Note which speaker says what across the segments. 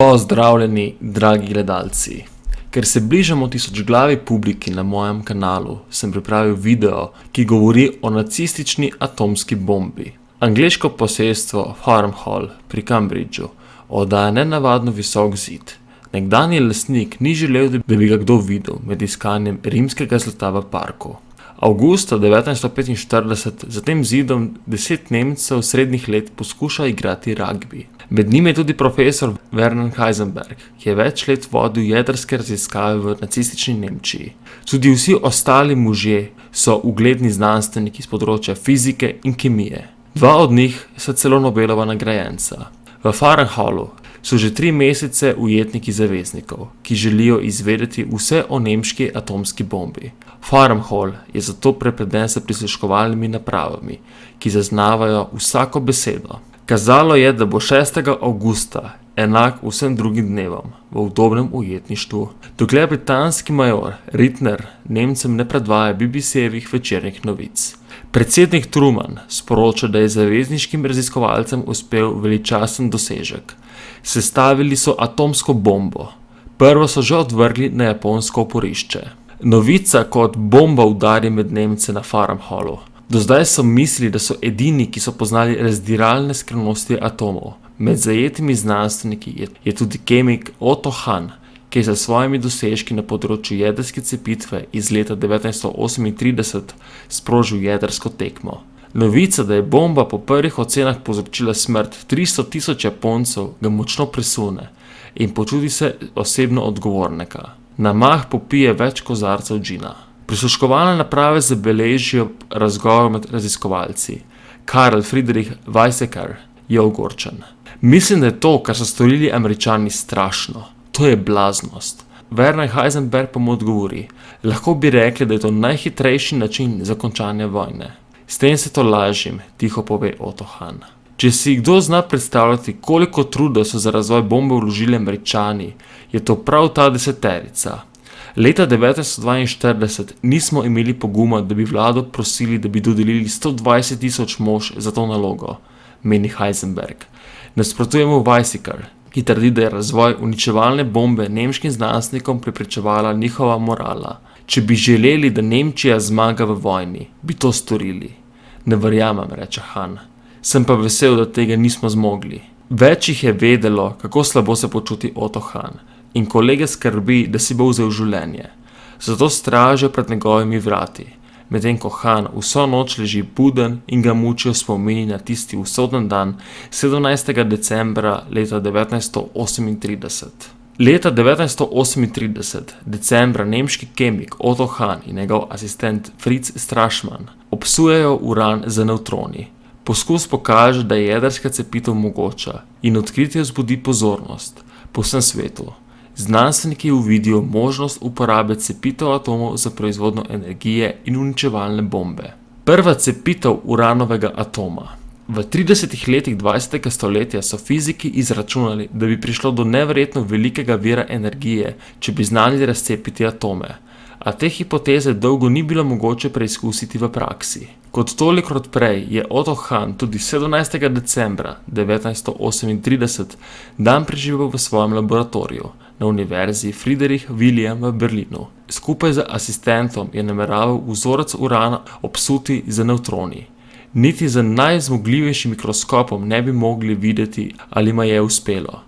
Speaker 1: Pozdravljeni, dragi gledalci. Ker se bližamo tisočglavi publiki na mojem kanalu, sem pripravil video, ki govori o nacistični atomski bombi. Angleško posestvo Farm Hall pri Cambridgeu oddaja nenavadno visok zid. Nekdanji lastnik ni želel, da bi ga kdo videl med iskanjem rimskega zlata v parku. Avgusta 1945 za tem zidom 10 Nemcev srednjih let poskuša igrati ragbi. Med njimi je tudi profesor Werner Heisenberg, ki je več let vodil jedrske raziskave v nacistični Nemčiji. Tudi vsi ostali možje so ugledni znanstveniki z področja fizike in kemije. Dva od njih sta celo Nobelova nagrajenca. V Farm Hallu so že 3 mesece ujetniki zaveznikov, ki želijo izvedeti vse o nemški atomski bombi. Farm Hall je zato prepleten s prisluškovalnimi napravami, ki zaznavajo vsako besedo. Kazalo je, da bo 6. avgusta enak vsem drugim dnevom v udobnem ujetništvu, dokler britanski major Rittner Nemcem ne predvaja BBC-jevih večernih novic. Predsednik Truman sporoča, da je zavezniškim raziskovalcem uspel veličasten dosežek. Sestavili so atomsko bombo. Prvo so že odvrgli na japonsko oporišče. Novica kot bomba udari med Nemce na Farm Hallu. Do zdaj so mislili, da so edini, ki so poznali razdiralne skrivnosti atomov. Med zajetimi znanstveniki je tudi kemik Otto Hahn, ki je za svojimi dosežki na področju jedrske cepitve iz leta 1938 sprožil jedrsko tekmo. Novica, da je bomba po prvih ocenah povzročila smrt 300.000 Japoncev, ga močno presune in počuti se osebno odgovornega. Na mah popije več kozarcev džina. Prisluškovalne naprave zabeležijo razgovor med raziskovalci. Karl Friedrich Weizsäcker je ogorčen. Mislim, da je to, kar so storili Američani, strašno. To je blaznost. Werner Heisenberg pa mu odgovori: lahko bi rekli, da je to najhitrejši način za končanje vojne. S tem se to lažim, tiho pove Otto Hahn. Če si kdo zna predstavljati, koliko truda so za razvoj bombe vložili Američani, je to prav ta deseterica. Leta 1942 nismo imeli poguma, da bi vlado prosili, da bi dodelili 120.000 mož za to nalogo, meni Heisenberg. Nasprotujemo Weizsäcker, ki trdi, da je razvoj uničevalne bombe nemškim znanstvenikom preprečevala njihova morala. Če bi želeli, da Nemčija zmaga v vojni, bi to storili. Ne verjamem, reče Hahn. Sem pa vesel, da tega nismo zmogli. Več jih je vedelo, kako slabo se počuti Otto Hahn, in kolege skrbi, da si bo vzel življenje. Zato stražijo pred njegovimi vrati, medtem ko Hahn vso noč leži buden in ga mučijo spomini na tisti usoden dan 17. decembra leta 1938. Leta 1938, decembra, nemški kemik Otto Hahn in njegov asistent Fritz Strassmann obsujejo uran z nevtroni. Poskus pokaže, da je jedrska cepitev mogoča in odkritje vzbudi pozornost po vsem svetu. Znanstveniki uvidijo možnost uporabe cepitev atomov za proizvodnjo energije in uničevalne bombe. Prva cepitev uranovega atoma. V 30 letih 20. stoletja so fiziki izračunali, da bi prišlo do neverjetno velikega vira energije, če bi znali razcepiti atome. A te hipoteze dolgo ni bilo mogoče preizkusiti v praksi. Kot tolikrat prej je Otto Hahn tudi 17. decembra 1938 dan preživel v svojem laboratoriju na univerzi Friedrich Wilhelm v Berlinu. Skupaj z asistentom je nameraval vzorec urana obsuti z nevtroni. Niti z najzmogljivejšim mikroskopom ne bi mogli videti, ali ma je uspelo.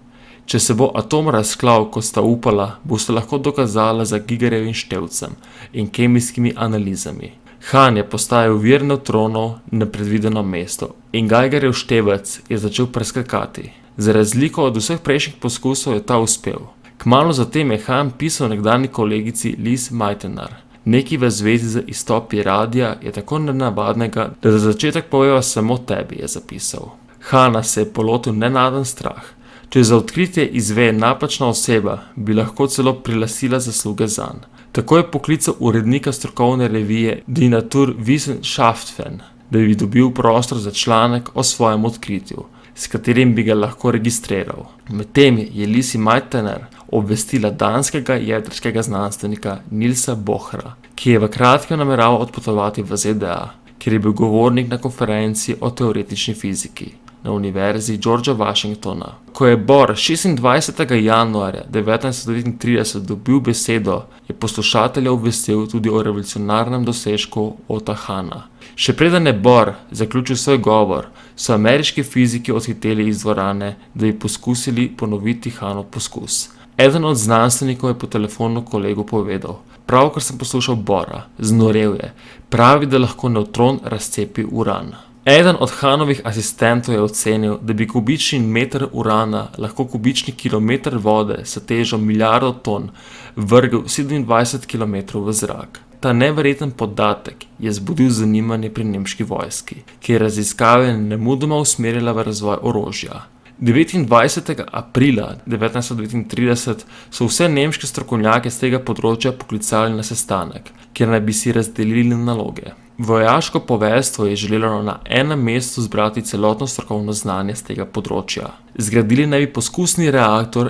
Speaker 1: Če se bo atom razklal, kot sta upala, boste lahko dokazala z Geigerjevim števcem in kemijskimi analizami. Hahn je postavil vir nevtronov na predvideno mesto in Geigerjev števec je začel preskakati. Za razliko od vseh prejšnjih poskusov je ta uspel. Kmalu zatem je Hahn pisal nekdanji kolegici Liz Meitner. Nekaj v zvezi z izstopi radia je tako nenavadnega, da za začetek poveva samo tebi, je zapisal. Hahna se je polotil nenaden strah. Če za odkritje izve napačna oseba, bi lahko celo prilasila zasluge zanj. Tako je poklical urednika strokovne revije Die Naturwissenschaften, da bi dobil prostor za članek o svojem odkritju, s katerim bi ga lahko registriral. Medtem je Lise Meitner obvestila danskega jedrskega znanstvenika Nielsa Bohra, ki je v kratkem nameraval odpotovati v ZDA, kjer je bil govornik na konferenci o teoretični fiziki. na univerzi Georgea Washingtona. Ko je Bohr 26. januarja 1939 dobil besedo, je poslušatelja obvestil tudi o revolucionarnem dosežku Otta Hahna. Še preden je Bohr zaključil svoj govor, so ameriški fiziki odhiteli iz dvorane, da bi poskusili ponoviti Hahnov poskus. Eden od znanstvenikov je po telefonu kolegu povedal: "Pravkar sem poslušal Bohra, znorel je. Pravi, da lahko nevtron razcepi uran." Eden od Hahnovih asistentov je ocenil, da bi kubični meter urana lahko kubični kilometer vode s težo milijardo ton vrgel 27 kilometrov v zrak. Ta neverjeten podatek je zbudil zanimanje pri nemški vojski, ki je raziskave nemudoma usmerila v razvoj orožja. 29. aprila 1939 so vse nemške strokovnjake z tega področja poklicali na sestanek, kjer naj bi si razdelili naloge. Vojaško poveljstvo je želelo na enem mestu zbrati celotno strokovno znanje z tega področja. Zgradili naj bi poskusni reaktor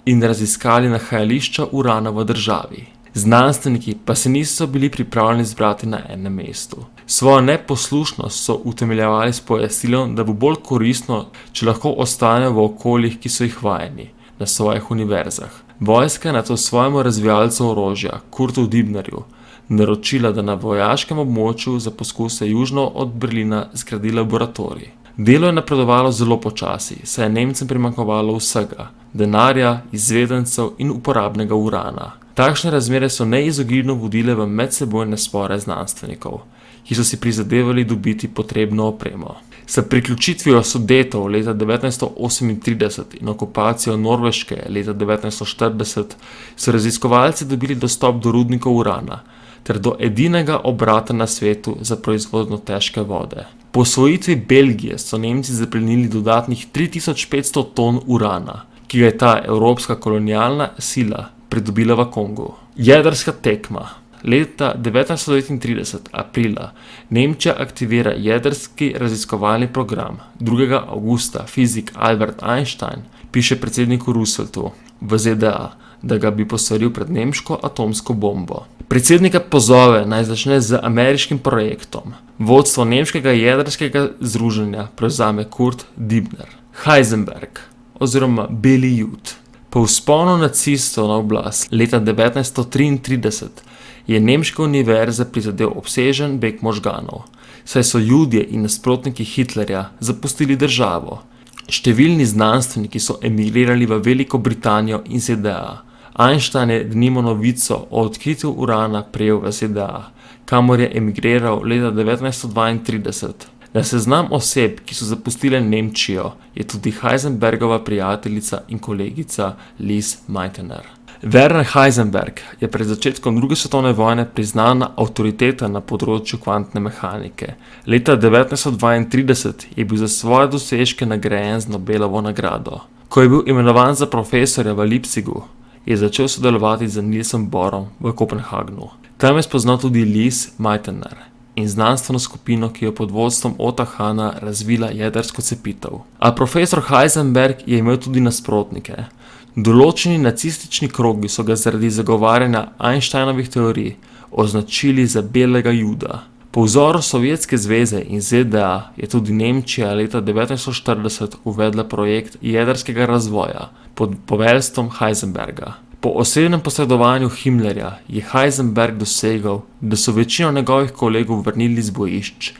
Speaker 1: in raziskali nahajališča urana v državi. Znanstveniki pa se niso bili pripravljeni zbrati na enem mestu. Svojo neposlušnost so utemeljevali s pojasnilom, da bo bolj koristno, če lahko ostanejo v okoljih, ki so jih vajeni, na svojih univerzah. Vojska je nato svojemu razvijalcu orožja, Kurtu Dibnerju, naročila, da na vojaškem območju za poskuse južno od Berlina zgradi laboratorij. Delo je napredovalo zelo počasi, saj je Nemcem primanjkovalo vsega: denarja, izvedencev in uporabnega urana. Takšne razmere so neizogibno vodile v medsebojne spore znanstvenikov, ki so si prizadevali dobiti potrebno opremo. S priključitvijo Sudetov leta 1938 in okupacijo Norveške leta 1940 so raziskovalci dobili dostop do rudnikov urana ter do edinega obrata na svetu za proizvodnjo težke vode. Po osvojitvi Belgije so Nemci zaplenili dodatnih 3500 ton urana, ki ga je ta evropska kolonialna sila pridobila v Kongu. Jedrska tekma. Leta 1939, aprila, Nemčija aktivira jedrski raziskovalni program. 2. avgusta fizik Albert Einstein piše predsedniku Rooseveltu v ZDA, da ga bi posvaril pred nemško atomsko bombo. Predsednika pozove, naj začne z ameriškim projektom. Vodstvo nemškega jedrskega združenja prevzame Kurt Dibner. Heisenberg oziroma Beli Jud. Po vzponu nacistov na oblast leta 1933 je nemška univerza prizadel obsežen beg možganov, saj so Judje in nasprotniki Hitlerja zapustili državo. Številni znanstveniki so emigrirali v Veliko Britanijo in ZDA. Einstein je denimo novico o odkritju urana prejel v ZDA, kamor je emigriral leta 1932. Na seznam oseb, ki so zapustile Nemčijo, je tudi Heisenbergova prijateljica in kolegica Lise Meitner. Werner Heisenberg je pred začetkom druge svetovne vojne priznana avtoriteta na področju kvantne mehanike. Leta 1932 je bil za svoje dosežke nagrajen z Nobelovo nagrado. Ko je bil imenovan za profesorja v Leipzigu, je začel sodelovati z Nielsom Bohrom v Kopenhagnu. Tam je spoznal tudi Lise Meitner in znanstveno skupino, ki je pod vodstvom Otta Hahna razvila jedrsko cepitev. A profesor Heisenberg je imel tudi nasprotnike. Določeni nacistični krogi so ga zaradi zagovarjanja Einsteinovih teorij označili za belega Juda. Po vzoru Sovjetske zveze in ZDA je tudi Nemčija leta 1940 uvedla projekt jedrskega razvoja pod poveljstvom Heisenberga. Po osebnem posredovanju Himmlerja je Heisenberg dosegel, da so večino njegovih kolegov vrnili z bojišč,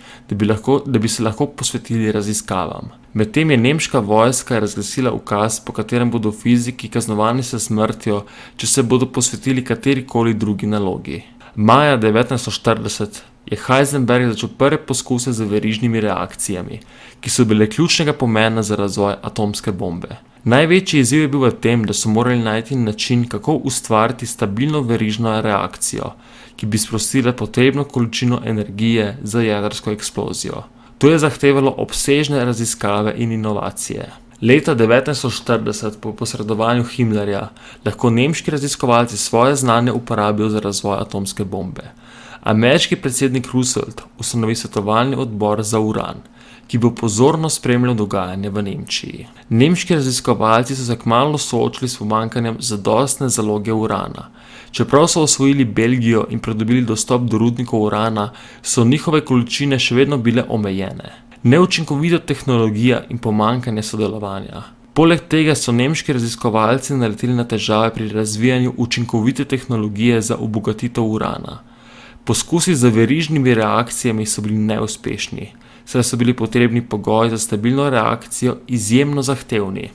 Speaker 1: da bi se lahko posvetili raziskavam. Medtem je nemška vojska razglasila ukaz, po katerem bodo fiziki kaznovani s smrtjo, če se bodo posvetili katerikoli drugi nalogi. Maja 1940 je Heisenberg začel prve poskuse z verižnimi reakcijami, ki so bile ključnega pomena za razvoj atomske bombe. Največji izziv je bil v tem, da so morali najti način, kako ustvariti stabilno verižno reakcijo, ki bi sprostila potrebno količino energije za jedrsko eksplozijo. To je zahtevalo obsežne raziskave in inovacije. Leta 1940 po posredovanju Himmlerja lahko nemški raziskovalci svoje znanje uporabijo za razvoj atomske bombe. Ameriški predsednik Roosevelt ustanovi svetovalni odbor za uran, ki bo pozorno spremljal dogajanje v Nemčiji. Nemški raziskovalci so se kmalu soočili s pomanjkanjem zadostne zaloge urana. Čeprav so osvojili Belgijo in pridobili dostop do rudnikov urana, so njihove količine še vedno bile omejene. neučinkovita tehnologija in pomanjkanje sodelovanja. Poleg tega so nemški raziskovalci naleteli na težave pri razvijanju učinkovite tehnologije za obogatitev urana. Poskusi z verižnimi reakcijami so bili neuspešni, saj so bili potrebni pogoji za stabilno reakcijo izjemno zahtevni.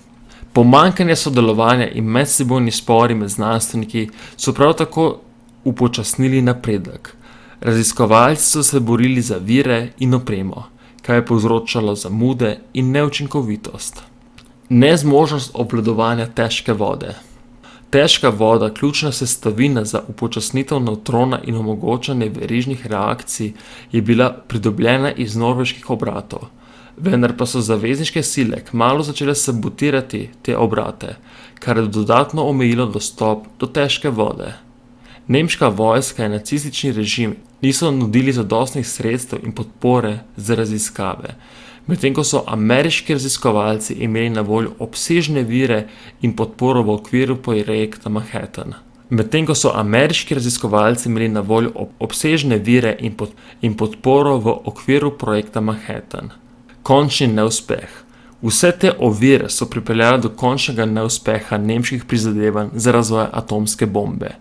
Speaker 1: Pomanjkanje sodelovanja in medsebojni spori med znanstveniki so prav tako upočasnili napredek. Raziskovalci so se borili za vire in opremo, kar je povzročalo zamude in neučinkovitost. Nezmožnost obvladovanja težke vode. Težka voda, ključna sestavina za upočasnitev nevtrona in omogočanje verižnih reakcij, je bila pridobljena iz norveških obratov, vendar pa so zavezniške sile kmalu začele sabotirati te obrate, kar je dodatno omejilo dostop do težke vode. Nemška vojska in nacistični režim niso nudili zadostnih sredstev in podpore za raziskave, medtem ko so ameriški raziskovalci imeli na voljo obsežne vire in podporo v okviru projekta Manhattan. Končni neuspeh. Vse te ovire so pripeljale do končnega neuspeha nemških prizadevanj za razvoj atomske bombe.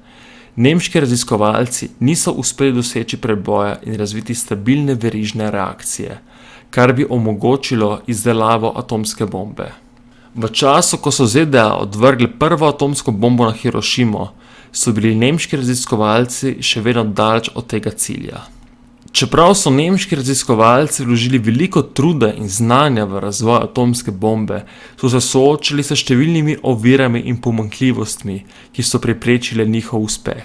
Speaker 1: Nemški raziskovalci niso uspeli doseči preboja in razviti stabilne verižne reakcije, kar bi omogočilo izdelavo atomske bombe. V času, ko so ZDA odvrgli prvo atomsko bombo na Hirošimo, so bili nemški raziskovalci še vedno daleč od tega cilja. Čeprav so nemški raziskovalci vložili veliko truda in znanja v razvoj atomske bombe, so se soočili s številnimi ovirami in pomanjkljivostmi, ki so preprečile njihov uspeh.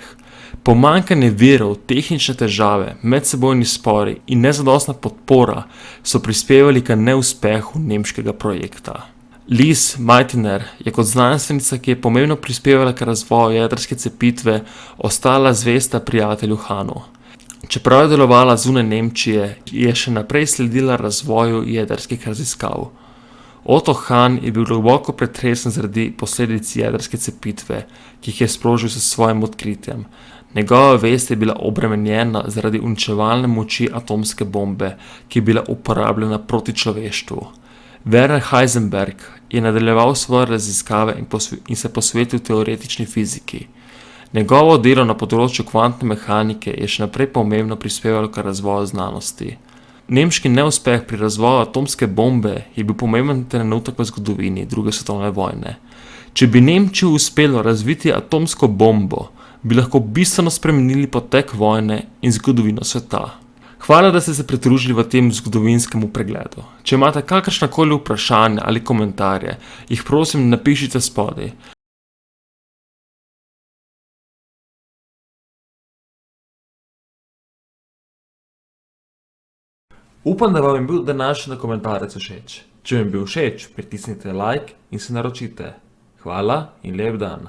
Speaker 1: Pomanjkanje virov, tehnične težave, medsebojni spori in nezadostna podpora so prispevali k neuspehu nemškega projekta. Lise Meitner je kot znanstvenica, ki je pomembno prispevala k razvoju jedrske cepitve, ostala zvesta prijatelju Hahnu. Čeprav je delovala zunaj Nemčije, je še naprej sledila razvoju jedrskih raziskav. Otto Hahn je bil globoko pretresen zaradi posledic jedrske cepitve, ki jih je sprožil s svojim odkritjem. Njegova vest je bila obremenjena zaradi uničevalne moči atomske bombe, ki je bila uporabljena proti človeštvu. Werner Heisenberg je nadaljeval svoje raziskave in se posvetil teoretični fiziki. Njegovo delo na področju kvantne mehanike je še naprej pomembno prispevalo k razvoju znanosti. Nemški neuspeh pri razvoju atomske bombe je bil pomemben trenutek v zgodovini druge svetovne vojne. Če bi Nemčiji uspelo razviti atomsko bombo, bi lahko bistveno spremenili potek vojne in zgodovino sveta. Hvala, da ste se pridružili v tem zgodovinskemu pregledu. Če imate kakršnakoli vprašanja ali komentarje, jih prosim napišite spodaj. Upam, da vam je bil današnji dokumentarec všeč. Če vam je bil všeč, pritisnite like in se naročite. Hvala in lep dan.